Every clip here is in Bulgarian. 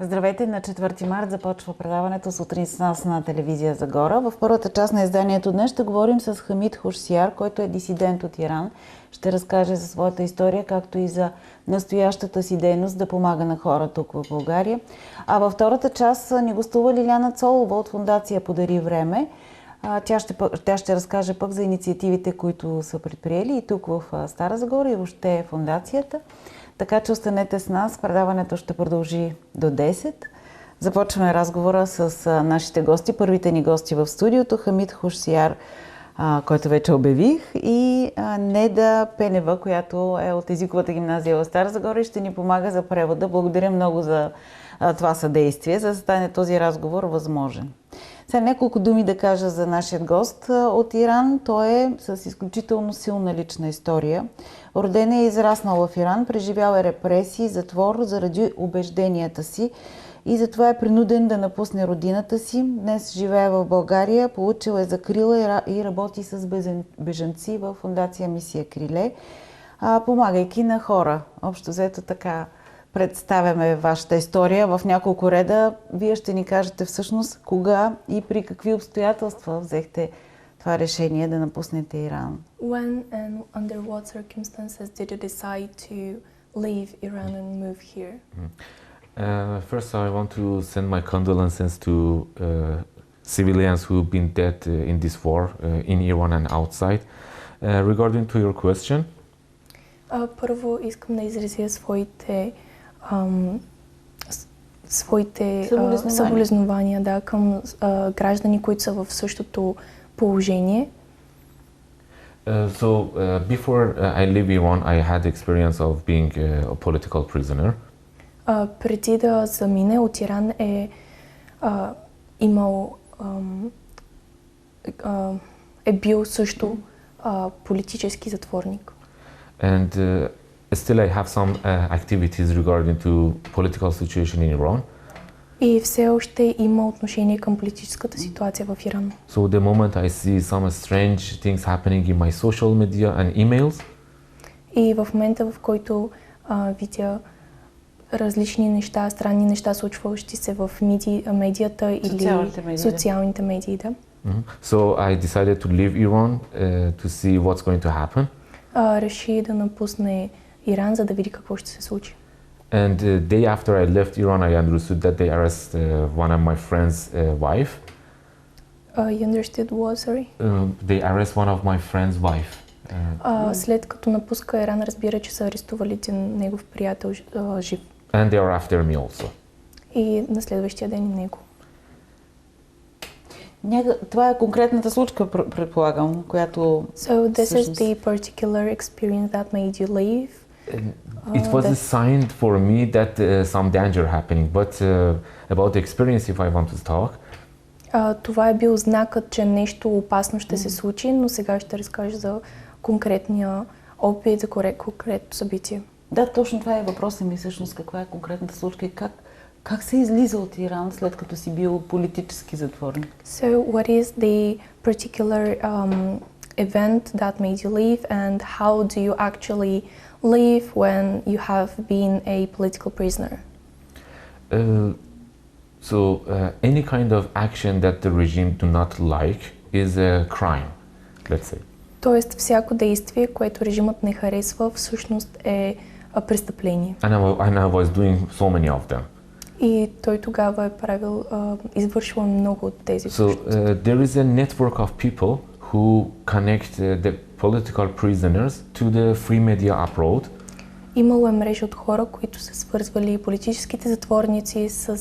Здравейте, на 4 март започва предаването "Сутрин с нас" на телевизия Загора. В първата част на изданието днес ще говорим с Хамид Хушсияр, който е дисидент от Иран. Ще разкаже за своята история, както и за настоящата си дейност да помага на хора тук в България. А във втората част ни гостува Лиляна Цолова от фондация "Подари време". Тя ще разкаже пък за инициативите, които са предприели и тук в Стара Загора и въобще фондацията. Така че останете с нас. Предаването ще продължи до 10. Започваме разговора с нашите гости. Първите ни гости в студиото: Хамид Хушсияр, който вече обявих, и Неда Пенева, която е от езиковата гимназия в Стара Загора и ще ни помага за превода. Благодаря много за това съдействие, за да стане този разговор възможен. Сега няколко думи да кажа за нашия гост от Иран. Той е с изключително силна лична история. Роден е и израснал в Иран, преживял е репресии, затвор заради убежденията си и затова е принуден да напусне родината си. Днес живее в България, получил е закрила и работи с бежанци в фондация "Мисия Криле", помагайки на хора. Общо взето така представяме вашата история в няколко реда. Вие ще ни кажете всъщност кога и при какви обстоятелства взехте това решение да напуснете Иран. When and under what circumstances did you decide to leave Iran and move here? First, I want to send my condolences to civilians who've been dead in this war in Iran and outside. Regarding to your question, Първо искам да изразя своите съболезнования към граждани, които са в същото положение. Before I leave Iran, I had experience of being a political prisoner. Преди да замине от Иран е бил също политически затворник. And still I have some activities regarding to political situation in Iran. И все още има отношение към политическата ситуация в Иран. So the moment I see some strange things happening in my social media and emails. И в момента, в който видя различни неща, странни неща, случващи се в медията или социалните медии, да. So I decided to leave Iran to see what's going to happen. Реши да напусне Иран, за да види какво ще се случи. And day after I left Iran, I understood that they arrest one of my friend's wife. You understood what, sorry? They arrest one of my friend's wife. След като напуска Иран, разбира, че са арестували един негов приятел жив. And they are after me also. И на следващия ден и него. Това е конкретната случка, предполагам, която... So this is the particular experience that made you leave? It was a sign for me that some danger happening, but about the experience, if I want to talk. Това е бил знакът, че нещо опасно ще се случи, но сега ще разкажа за конкретния опит, за конкретно събитие. Да, точно това е въпросът ми всъщност. Каква е конкретната случка и как се излиза от Иран, след като си бил политически затворник? So what is the particular event that made you leave and how do you actually leave when you have been a political prisoner? Any kind of action that the regime do not like is a crime, let's say. Тоест всяко действие, което режимът не харесва, всъщност е престъпление. And I was doing so many of them. И той тогава е извършвал много от тези. So there is a network of people who connect the political prisoners to the free media abroad. Имало е мрежа от хора, които са свързвали политическите затворници с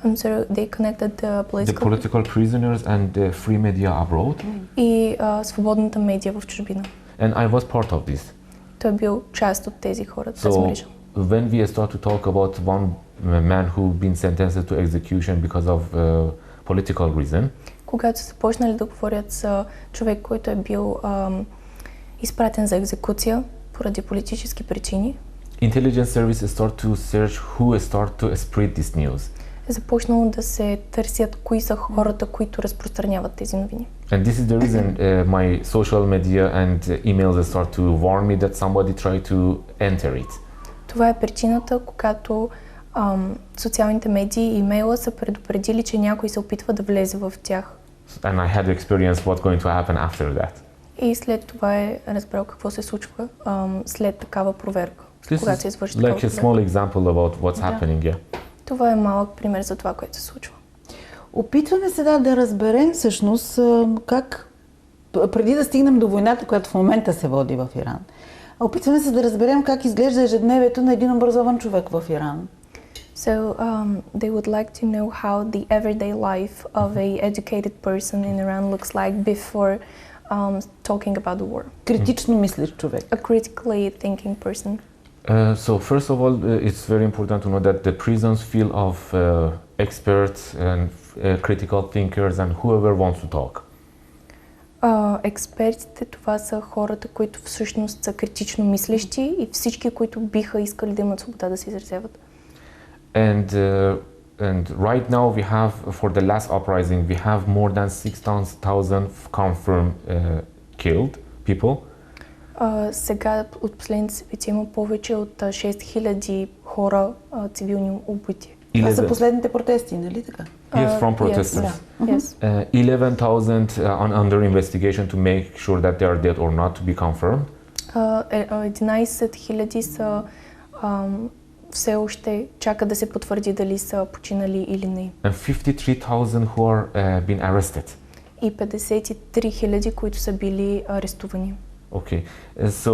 they connected the political prisoners and the free media abroad. И свободната медия в чужбина. And I was part of this. Той бил част от тези хора, тази мрежа. When we start to talk about one man who been sentenced to execution because of political reason. Когато са почнали да говорят за човек, който е бил изпратен за екзекуция поради политически причини. Intelligence services start to search who start to spread this news. Е започнало да се търсят кои са хората, които разпространяват тези новини. And this is the reason my social media and emails start to warn me that somebody tried to enter it. Това е причината, когато социалните медии и имейла са предупредили, че някой се опитва да влезе в тях. And I had to experience what's going to happen after that. И след това е разбрал какво се случва след такава проверка, This когато се is извърши такава like a проверка. small example about what's happening, yeah. Това е малък пример за това, което се случва. Опитваме се да разберем всъщност как, преди да стигнем до войната, която в момента се води в Иран, опитваме се да разберем как изглежда ежедневието на един образован човек в Иран. So they would like to know how the everyday life of a educated person in Iran looks like before talking about the war. Критично мислещ човек. A critically thinking person. So first of all, it's very important to know that the prisons full of experts and critical thinkers and whoever wants to talk. Експертите, това са хората, които всъщност са критично мислещи и всички, които биха искали да имат свобода да се изразяват. And right now we have, for the last uprising, we have more than 6,000 confirmed killed people. Сега от последните събития има повече от 6000 хора цивилни убити. Това са последните протести, нали така? Yes, from protesters. Yes. 11,000 under investigation to make sure that they are dead or not to be confirmed. 11 000 са все още чакат да се потвърди дали са починали или не. And 53,000 who are been arrested. И 53 000, които са били арестувани. Okay, so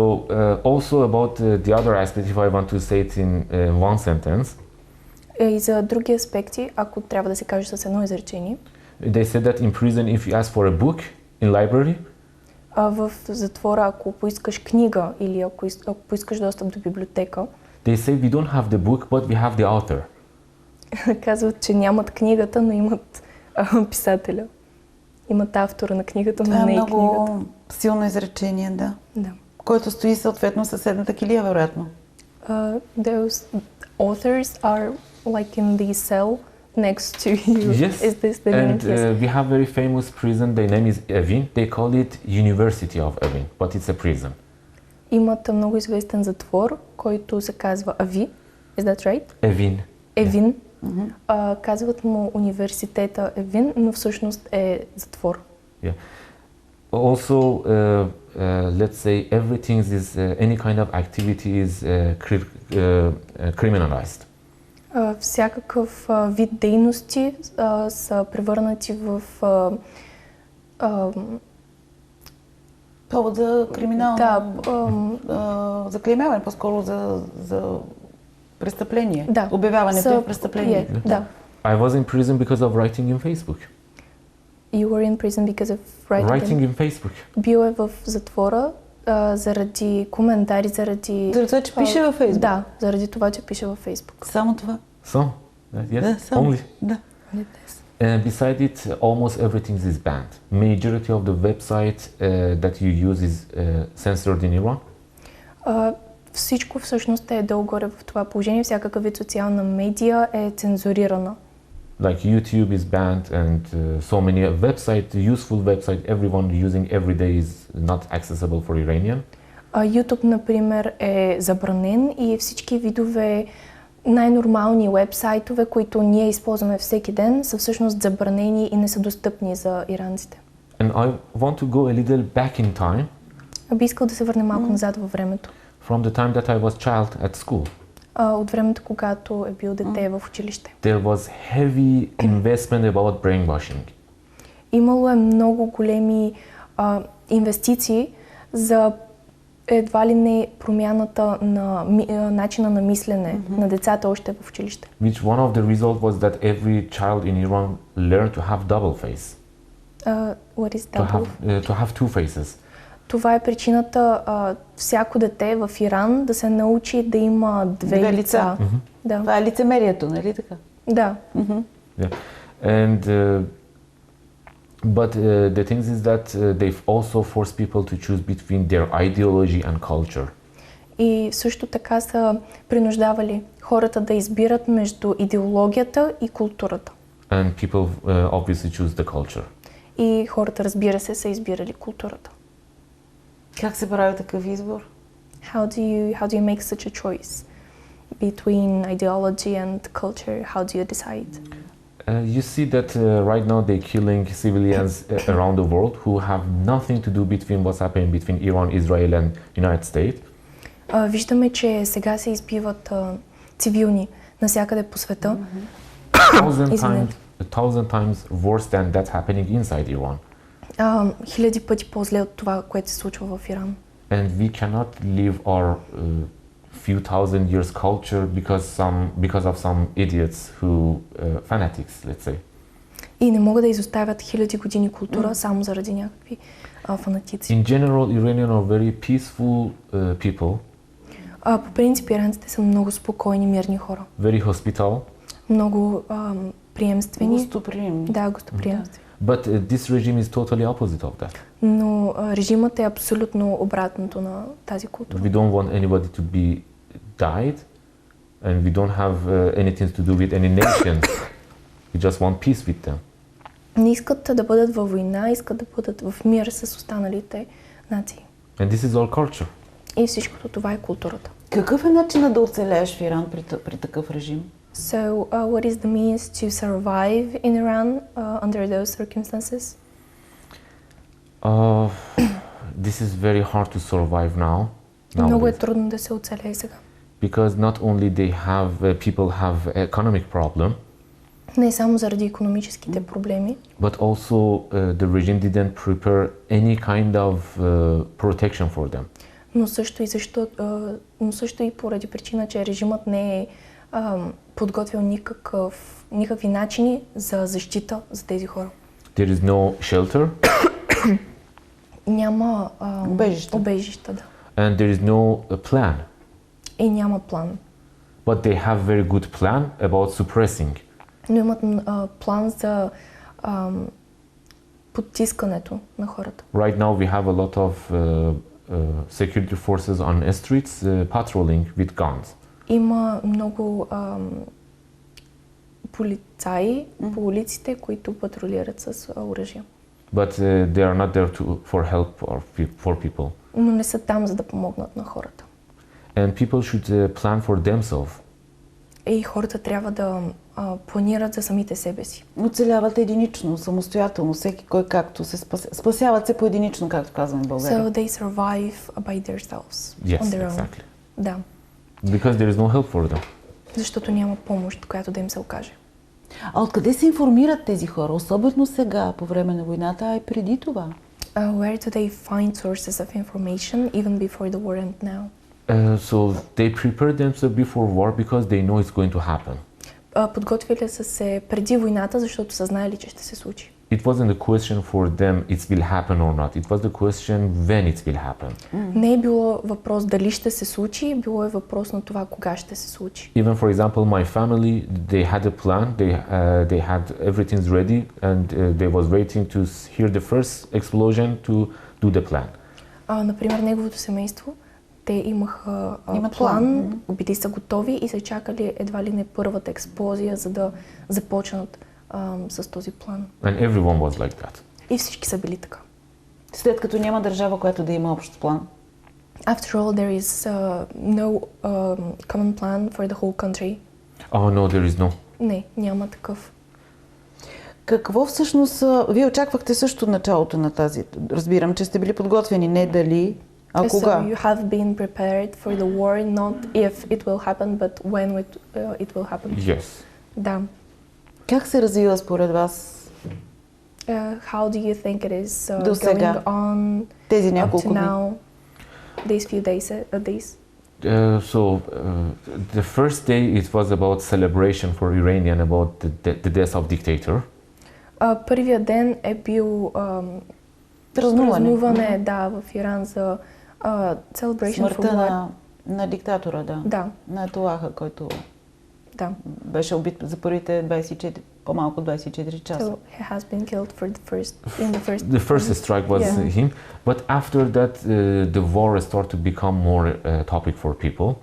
also about the other aspect, if I want to say it in one sentence. И за други аспекти, ако трябва да се каже с едно изречение. They said that in prison, if you ask for a book in library. В затвора, ако поискаш книга или ако поискаш достъп до библиотека. They say we don't have the book, but we have the author. Казват, че нямат книгата, но имат писателя. Имат автора на книгата, но не и книгата. Това е много силно изречение, да. Да. Който стои съответно съседната килия, вероятно. Those authors are like in the cell next to you. Yes, Is this the name? and we have very famous prison, the name is Evin. They call it University of Evin, but it's a prison. Имат много известен затвор, който се казва Ави. Is that right? Evin. Евин. Казват му университета Евин, но всъщност е затвор. Yeah. Also, let's say everything is any kind of activity is criminalized. Всякакъв вид дейности са превърнати в повод за криминално... Да. Заклеймяване, по-скоро за престъпление. Да. Обявяването е престъпление. Да. I was in prison because of writing in Facebook. You were in prison because of writing in Facebook. Бил е в затвора заради коментари, заради това, че пише във Фейсбук? Да, заради това, че пише във Фейсбук. Само това? So, yes, да, само. only. Да. Beside it, almost everything is banned. Majority of the website that you use is censored in Iran. Всичко всъщност е долу-горе в това положение. Всякакъв вид социална медия е цензурирана. Like YouTube is banned and so many useful website everyone using every day is not accessible for Iranian. YouTube, например, е забранен и всички видове най-нормални уебсайтове, които ние използваме всеки ден, са всъщност забранени и не са достъпни за иранците. And I want to go a little back in time. Би искал да се върне малко назад във времето. From the time that I was child at school. От времето, когато е бил дете в училище. There was heavy investment about brainwashing. Имало е много големи инвестиции за едва ли не промяната на начина на мислене на децата още в училище. Which one of the result was that every child in Iran learned to have double face. What is double? To have two faces. Това е причината всяко дете в Иран да се научи да има две лица. Да. Това е лицемерието, нали така? Да. Yeah. And but the thing is that they've also forced people to choose between their ideology and culture. И също така са принуждавали хората да избират между идеологията и културата. And people obviously choose the culture. И хората, разбира се, са избирали културата. Как се прави такъв избор? How do you make such a choice? between ideology and culture? How do you decide? You see that right now they're killing civilians around the world who have nothing to do between what's happening between Iran, Israel and United States. Виждаме, че сега се избиват цивилни навсякъде по света. A thousand times worse than that's happening inside Iran. Хиляди пъти по-зле от това, което се случва в Иран. And we cannot leave our few thousand years culture because of some idiots who fanatics, let's say. И не могат да изоставят хиляди години култура само заради някакви фанатици. In general, Iranians are very peaceful people. По принцип, иранците са много спокойни, мирни хора. Very hospitable. Много приемствени. Гостоприемни. Да, гостоприемствени. But this regime is totally opposite of that. Но режимът е абсолютно обратното на тази култура. We don't want anybody to be died, and we don't have anything to do with any nation. We just want peace with them. Не искат да бъдат във война, искат да бъдат в мир с останалите нации. And this is all culture. И всичкото това е културата. Какъв е начинът да оцелееш в Иран при такъв режим? So, what is the means to survive in Iran under those circumstances? This is very hard to survive now. Много е Nowadays. трудно да се оцелее сега. Because not only people have economic problem, Не само заради икономическите проблеми, but also the regime didn't prepare any kind of protection for them. но също и поради причина, че режимът не е подготвил никакви начини за защита за тези хора. There is no shelter. Няма Убежища. да. And there is no plan. И няма план. But they have very good plan about suppressing. Но имат план за потискането на хората. Right now we have a lot of security forces on streets patrolling with guns. Има много полицаи по улиците, които патрулират с оръжие. But they are not there for help or for people. Но не са там, за да помогнат на хората. And people should plan for themselves. И хората трябва да планират за самите себе си. Оцеляват единично, самостоятелно, всеки кой както се спасяват се поединично, както казваме в България. So they survive by themselves, Yes, on their own. exactly. Да, Because there is no help for them. защото няма помощ, която да им се окаже. А откъде се информират тези хора, особено сега, по време на войната, а и преди това? Where do they find sources of information even before the war and now? So they prepare themselves before war because they know it's going to happen. Подготвили са се преди войната, защото са знаели, че ще се случи. It wasn't a question for them it will happen or not. It was the question when it will happen. Не е било въпрос дали ще се случи, било е въпрос на това кога ще се случи. Even for example, my family, they had a plan. They had everything ready, and they was waiting to hear the first explosion to do the plan. Например, неговото семейство, те имаха план, били са готови и са чакали едва ли не първата експлозия, за да започнат с този план. And everyone was like that. И всички са били така. След като няма държава, която да има общ план. After all, there is no common plan for the whole country. Oh no, there is no. Не, няма такъв. Какво всъщност... Вие очаквахте също началото на тази... Разбирам, че сте били подготвени, не дали, а кога? So you have been prepared for the war, not if it will happen, but when it will happen. Yes. Да. Как се развива според вас How do you think it is до сега, going on тези up to няколко дни? now, these few days? The first day it was about celebration for Iranian about the death of dictator. Първият ден е бил празнуване, да, в Иран за celebration for Смъртта what? на диктатора, да. Да. На Атолаха, който Да. беше убит за първите 24, по-малко 24 часа. So he has been killed in the first. The first strike was him, but after that the war started to become more topic for people.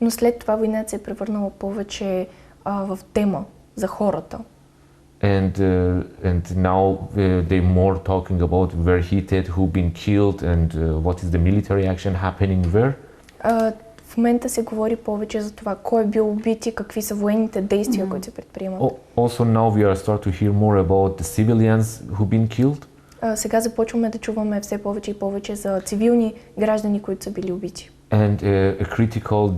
Но след това войната се е превърнала повече в тема за хората. And now they more talking about where he did, who been killed, and what is the military action happening where. В В момента се говори повече за това кой е бил убит и какви са военните действия, които се предприемат. Also now we are start to hear more about the civilians who've been killed. Сега започваме да чуваме все повече и повече за цивилни граждани, които са били убити. And a critical,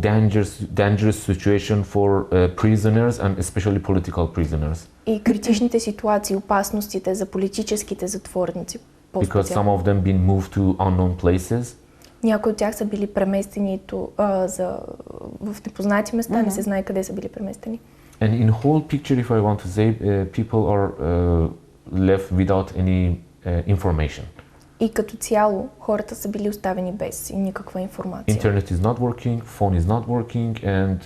dangerous situation for prisoners and especially political prisoners. И критичните ситуации, опасностите за политическите затворници. Because some of them been moved to unknown places. Някои от тях са били преместени в непознати места, не се знае къде са били преместени. And in whole picture, if I want to say, people are left without any information. И като цяло хората са били оставени без никаква информация. Internet is not working, phone is not working, and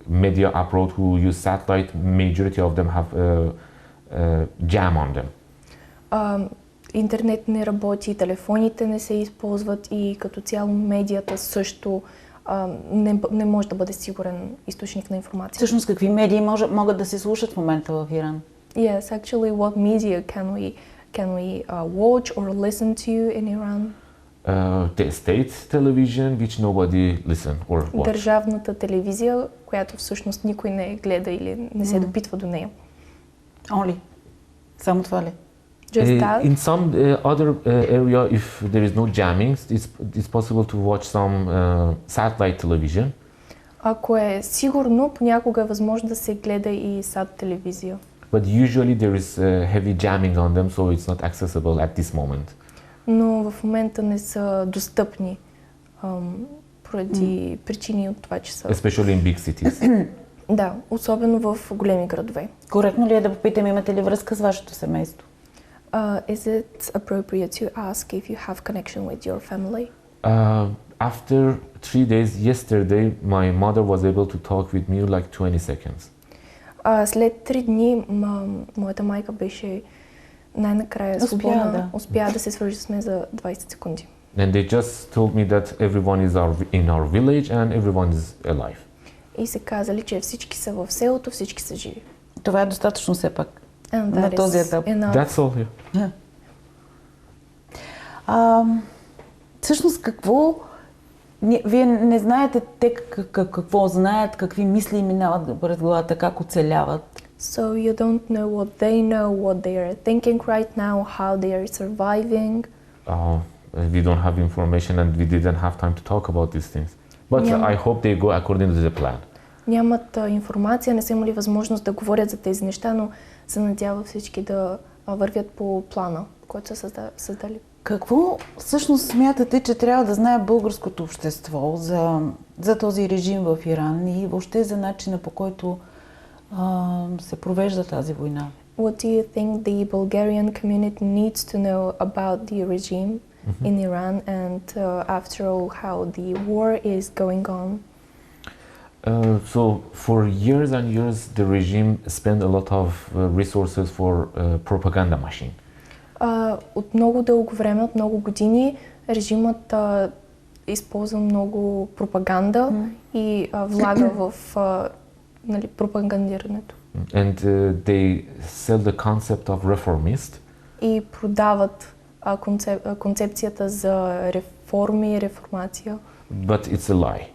media abroad who use satellite, majority of them have jam on them. Интернет не работи, телефоните не се използват и като цяло медията също не може да бъде сигурен източник на информация. Всъщност какви медии могат да се слушат в момента в Иран? Yes, actually, what media can we watch or listen to in Iran? The state television, which nobody listen or watch. Държавната телевизия, която всъщност никой не гледа или не се допитва до нея. Only. Само това ли? Just that? In some other area, if there is no jamming, it's possible to watch some satellite television. Ако е сигурно, понякога е възможно да се гледа и сат телевизия. But usually there is heavy jamming on them, so it's not accessible at this moment. Но в момента не са достъпни поради причини от това, че са... Especially in big cities. Да, особено в големи градове. Коректно ли е да попитам, имате ли връзка с вашето семейство? Is it appropriate to ask if you have connection with your family? After 3 days, yesterday, my mother was able to talk with me like 20 seconds. След 3 дни моята майка беше най-накрая свободна, успя да се свържи с мен за 20 секунди. And they just told me that everyone is in our village and everyone is alive. И се казали, че всички са в селото, всички са живи. Това е достатъчно все пак. На този етап. That's all here. Всъщност какво... Вие не знаете те какво знаят, какви мисли минават през главата, как оцеляват. So you don't know what they know, what they are thinking right now, how they are surviving. We don't have information and we didn't have time to talk about these things. But I hope they go according to the plan. Нямат информация, не са имали възможност да говорят за тези неща, но се надява всички да вървят по плана, който са създали. Какво всъщност смятате, че трябва да знае българското общество за този режим в Иран и въобще за начина, по който се провежда тази война? What do you think the Bulgarian community needs to know about the regime in Iran and after all how the war is going on? So for years and years the regime spent a lot of resources for propaganda machine. От много дълго време, от много години, режимът използва много пропаганда и влага в пропагандирането. And they sell the concept of reformist. И продават концепцията за реформи, реформация. But it's a lie.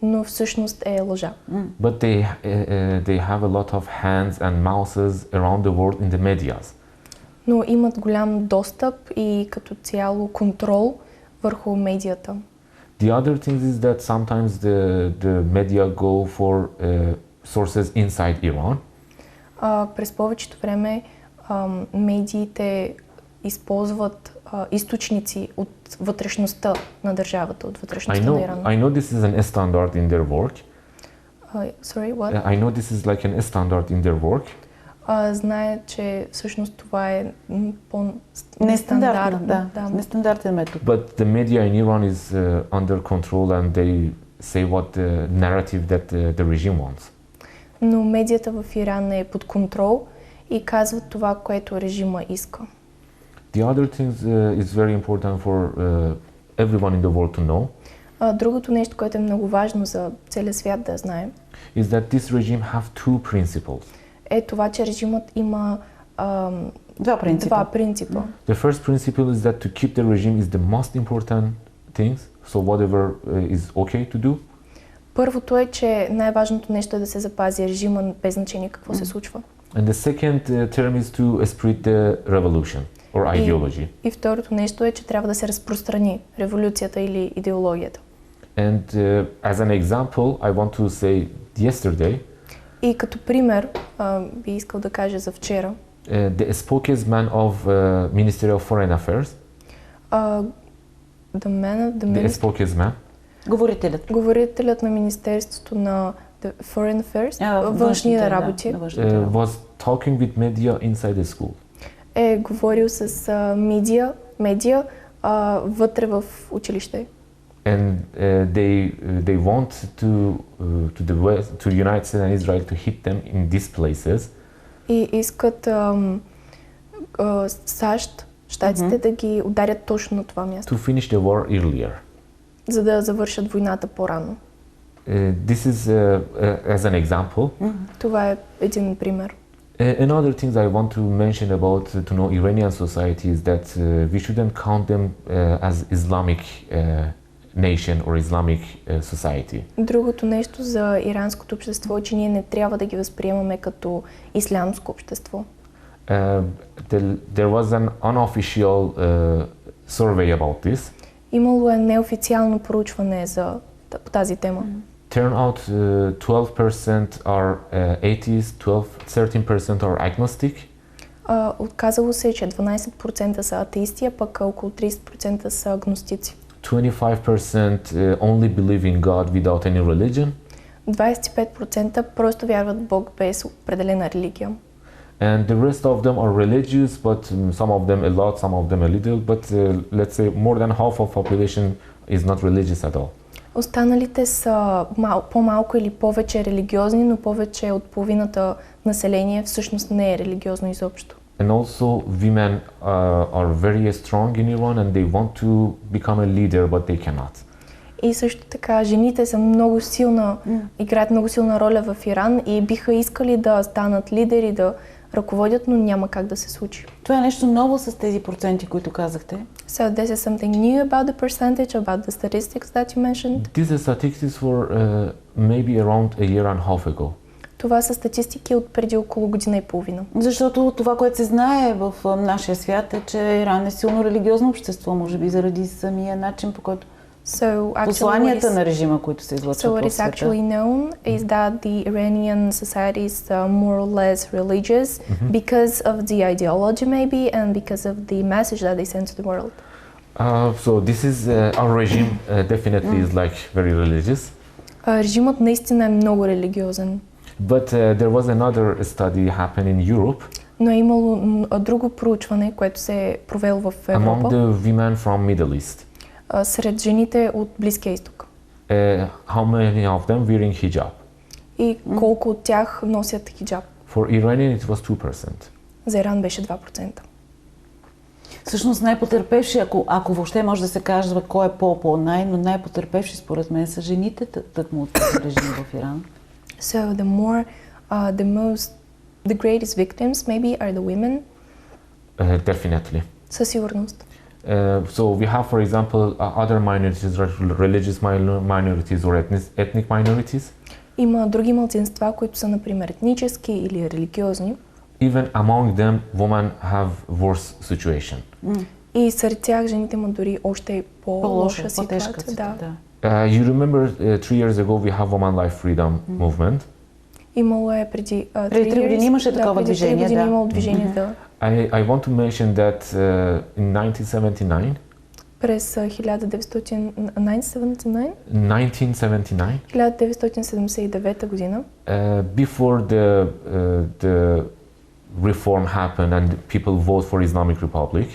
Но всъщност е лъжа. But they have a lot of hands and mouths around the world in the medias. Но имат голям достъп и като цяло контрол върху медията. The other thing is that sometimes the media go for sources inside Iran. През повечето време медиите използват източници от вътрешността на държавата, от вътрешността на Иран. I know this is an standard in their work. Sorry, what? I know this is like an standard in their work. Знае, че всъщност това е нестандартен метод. But the media in Iran is under control and they say what the narrative that the regime wants. Но медията в Иран е под контрол и казват това, което режима иска. The other thing is very important for everyone in the world to know. Другото нещо, което е много важно за целия свят да знае, is that this regime have two principles. Е това, че режимът има два принципа. The first principle is that to keep the regime is the most important things. so whatever is okay to do. Първото е, че най-важното нещо е да се запази режима, без значение какво се случва. And the second term is to spread the revolution or ideology. И второто нещо е, че трябва да се разпространи революцията или идеологията. And as an example, I want to say yesterday, И като пример, би искал да кажа за вчера, the spokesman of Ministry of Foreign Affairs, the spokesman, говорителят на Министерството на Foreign Affairs, външни работи, was talking with media inside the school. Е говорил с медиа вътре в училище. And they want to United States and Israel to hit them in these places. И искат щатите да ги ударят точно на това място. To finish the war earlier. За да завършат войната по-рано. This is as an example. Това е един пример. Another thing I want to mention about to know Iranian society is that we shouldn't count them as Islamic nation or Islamic society. Другото нещо за иранското общество е, че ние не трябва да ги възприемаме като ислямско общество. There was an unofficial survey about this. Имало е неофициално проучване по тази тема. Turn out 12% are atheists, 13% are agnostic. Отказало се, че 12% са атеисти, а пък около 30% са агностици. 25% only believe in God without any religion. 25% просто вярват в Бог без определена религия. And the rest of them are religious, but some of them a lot, some of them a little, but let's say more than half of population is not religious at all. Останалите са по-малко или повече религиозни, но повече от половината население всъщност не е религиозно изобщо. And also women are very strong in Iran and they want to become a leader, but they cannot. И също така жените са много силна, играят много силна роля в Иран и биха искали да станат лидери, да ръководят, но няма как да се случи. Това е нещо ново с тези проценти, които казахте. So this is something new about the percentage, about the statistics that you mentioned. These statistics were maybe around a year and a half ago. Това са статистики от преди около година и половина. Защото това, което се знае в нашия свят е, че Иран е силно религиозно общество, може би заради самия начин, по който посланията на режима, които се излъчват в света. So what is actually known is that the Iranian society is more or less religious because of the ideology maybe and because of the message that they send to the world. So this is our regime definitely is like very religious. Режимът наистина е много религиозен. But there was another study happened in Europe. Но е имало друго проучване, което се е провело в Европа. Among the women from Middle East. Сред жените от Близкия изток. How many of them wearing hijab? И колко от тях носят хиджаб? For Iranian it was 2%. За Иран беше 2%. Всъщност най-потърпевши, ако въобще може да се казва кой е но най-потърпевши според мен са жените, тъкмо от този режим в Иран. So the greatest victims maybe are the women. Definitely. Със сигурност. So we have, for example, other minorities, religious minorities or ethnic minorities. Има други малцинства, които са, например, етнически или религиозни. Even among them, women have worse situation. И сред тях жените имат дори още по-лоша ситуация. Да. You remember 3 years ago we have Women Life Freedom movement. Имало е преди 3 години имаше такова движение. Преди 3 години имало движение, да. I want to mention that in 1979. През 1979 година. Before the reform happened and people vote for Islamic Republic.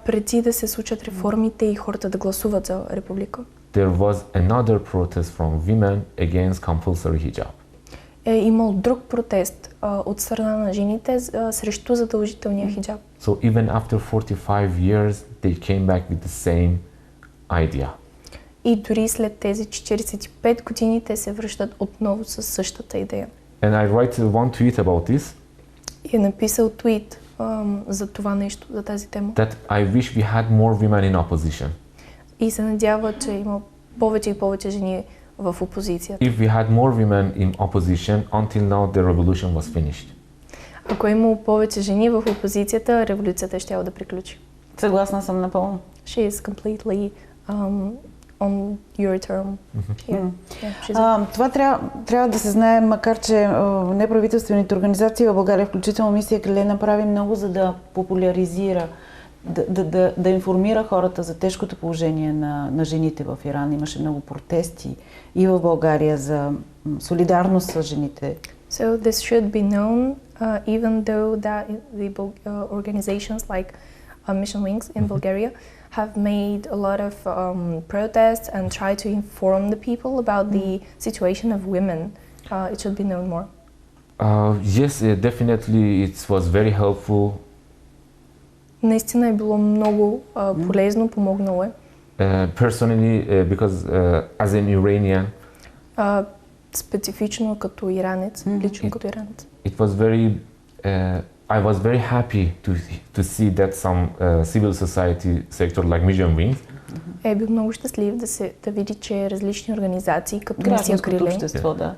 Преди да се случат реформите и хората да гласуват за република. There was another protest from women against compulsory hijab. Е имал друг протест от страна на жените срещу задължителния хиджаб. So even after 45 years they came back with the same idea. И дори след тези 45 години те се връщат отново със същата идея. And I write one tweet about this. И е написал твит за това нещо, за тази тема. That I wish we had more women in opposition. И се надява, че има повече и повече жени в опозицията. If we had more women in opposition, until now the revolution was finished. Ако е имало повече жени в опозицията, революцията ще да приключи. Съгласна съм напълно. She is completely on your term here. Yeah, Това трябва да се знае, макар че неправителствените организации в България, включително мисия Криле, направи много, за да популяризира, да информира хората за тежкото положение на жените в Иран. Имаше много протести и в България за солидарност с жените. So this should be known, even though that the organizations like Mission Wings in Bulgaria have made a lot of protests and try to inform the people about the situation of women. It should be known more. Yes, definitely it was very helpful. Наистина е било много полезно, помогнало е. Personally, because as an Iranian, специфично като иранец, лично като иранец. It was very, I was very happy to see that some civil society sector like Mission Wings. Е бил много щастлив да види, че различни организации като Мисия Криле общество, да.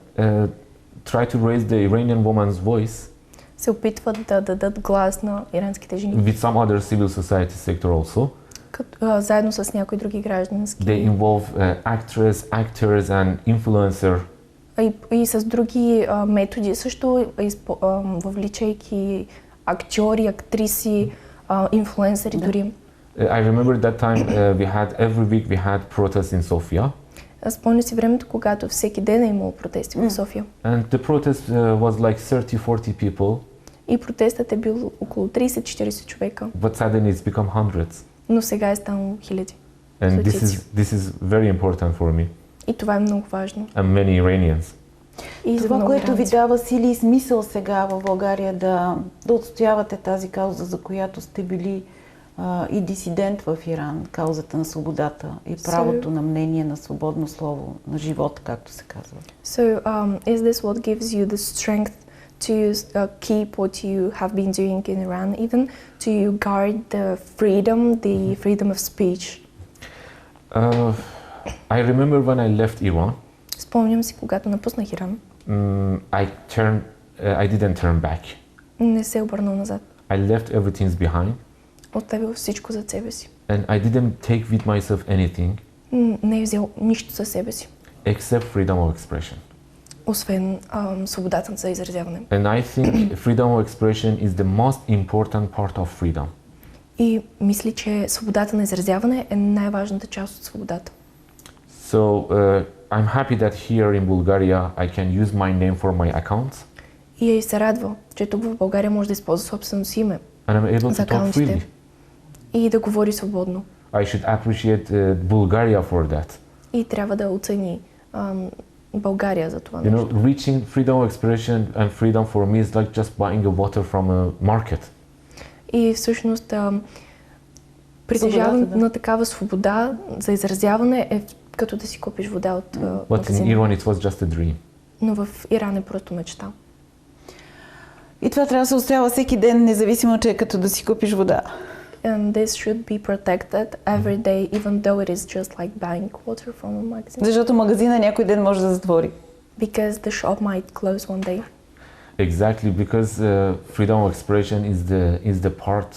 Try to raise the Iranian woman's voice. Се опитват да дадат глас на иранските жени. With some other civil society sector also. Заедно с някои други граждански. They involve actors and influencer. И с други методи също, въвличайки актьори, актриси, инфлуенсъри дори. I remember that time every week we had protests in Sofia. Спомня си времето, когато всеки ден е имало протести в София. And the protest was like 30-40 people. И протестът е бил около 30-40 човека. But suddenly it's become hundreds. Но сега е станало хиляди. And this is very important for me. И това е много важно. And many Iranians. И това, което ви дава сили и смисъл сега в България да отстоявате тази кауза, за която сте били и дисидент в Иран, каузата на свободата и правото на мнение, на свободно слово, на живот, както се казва. So, is this what gives you the strength to keep what you have been doing in Iran, even to guard the freedom of speech? I remember when I left Iran. Спомням си, когато напуснах Иран. I didn't turn back. Не се обърнал назад. I left everything behind. Оставил всичко зад себе си. And I didn't take with myself anything. Не е взел нищо със себе си. Except freedom of expression. Освен свободата за изразяване. And I think freedom of expression is the most important part of freedom. И мисля, че свободата на изразяване е най-важната част от свободата. So I'm happy that here in Bulgaria I can use my name for my accounts. И се радва, че тук в България може да използва собствено си име за акаунтите и да говори свободно. I should appreciate Bulgaria for that. И трябва да оцени България за това. You know, reaching freedom of expression and freedom for me is like just buying a water from a market. И всъщност притежаването на такава свобода за изразяване е като да си купиш вода от магазина. But in Iran it was just a dream. Но в Иран е просто мечта. И това трябва да се отстоява всеки ден, независимо, че е като да си купиш вода. And this should be protected every day, even though it is just like buying water from a magazine. Защото магазина някой ден може да затвори. Because the shop might close one day. Exactly, because freedom of expression is the part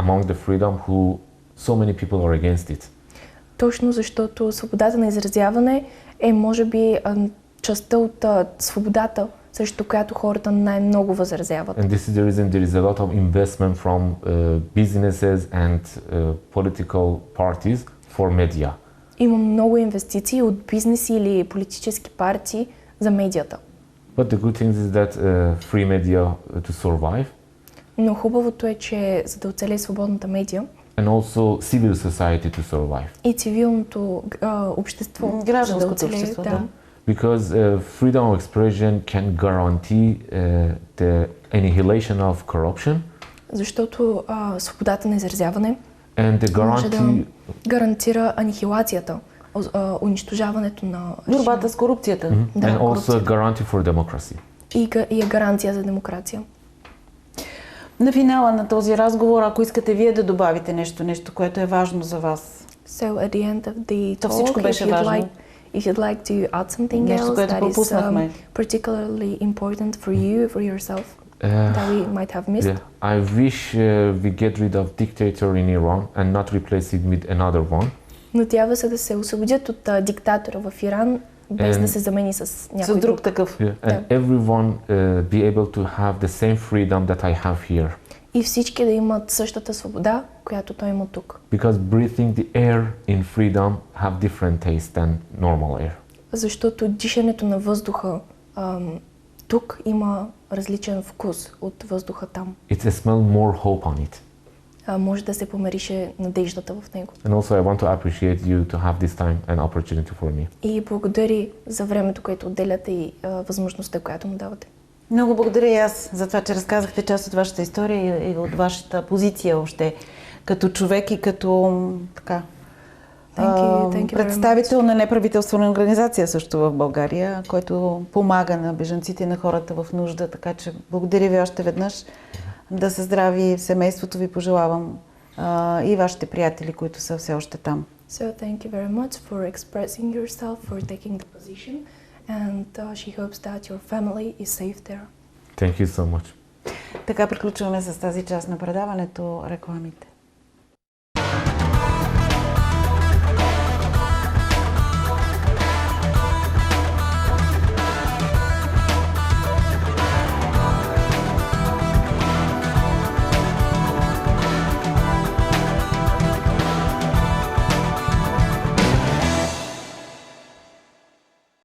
among the freedom who so many people are against it. Точно защото свободата на изразяване е може би частта от свободата, срещу която хората най-много възразяват. And this is the reason there is a lot of investment from businesses and political parties for media. Има много инвестиции от бизнеси или политически партии за медията. But the good thing is that free media to survive. Но хубавото е, че за да оцелее свободната медия, and also civil society to survive. И цивилното общество, гражданското общество, да. Because freedom of expression can guarantee the annihilation of corruption. Защото свободата на изразяване може да гарантира анихилацията, унищожаването на борбата с корупцията. And also a guarantee for democracy. И е гаранция за демокрация. На финала на този разговор, ако искате вие да добавите нещо, което е важно за вас. So at the end of the То всичко talk, беше важно. if you'd like to add something Нещо, else което that is пропуснахме. particularly important for you, for yourself, that we might have missed. Yeah, I wish we get rid of dictator in Iran and not replace it with another one. Но трябва се да се освободят от диктатора в Иран, без да се замени с някой С друг такъв. Yeah, and everyone be able to have the same freedom that I have here. И всички да имат същата свобода, която той има тук. Because breathing the air in freedom have different taste than normal air. Защото дишането на въздуха тук има различен вкус от въздуха там. It's a smell more hope on it. Може да се помарише надеждата в него. And also I want to appreciate you to have this time and opportunity for me. И благодари за времето, което отделяте и възможността, която му давате. Много благодаря и аз за това, че разказахте част от вашата история и от вашата позиция още като човек и като така, Thank you представител на неправителствена организация също в България, който помага на бежанците и на хората в нужда. Така че благодаря ви още веднъж. Да са здрави, семейството ви пожелавам и вашите приятели, които са все още там. So thank you very much for expressing yourself, for taking the position, and she hopes that your family is safe there. Thank you so much. Така приключваме с тази част на предаването, рекламите.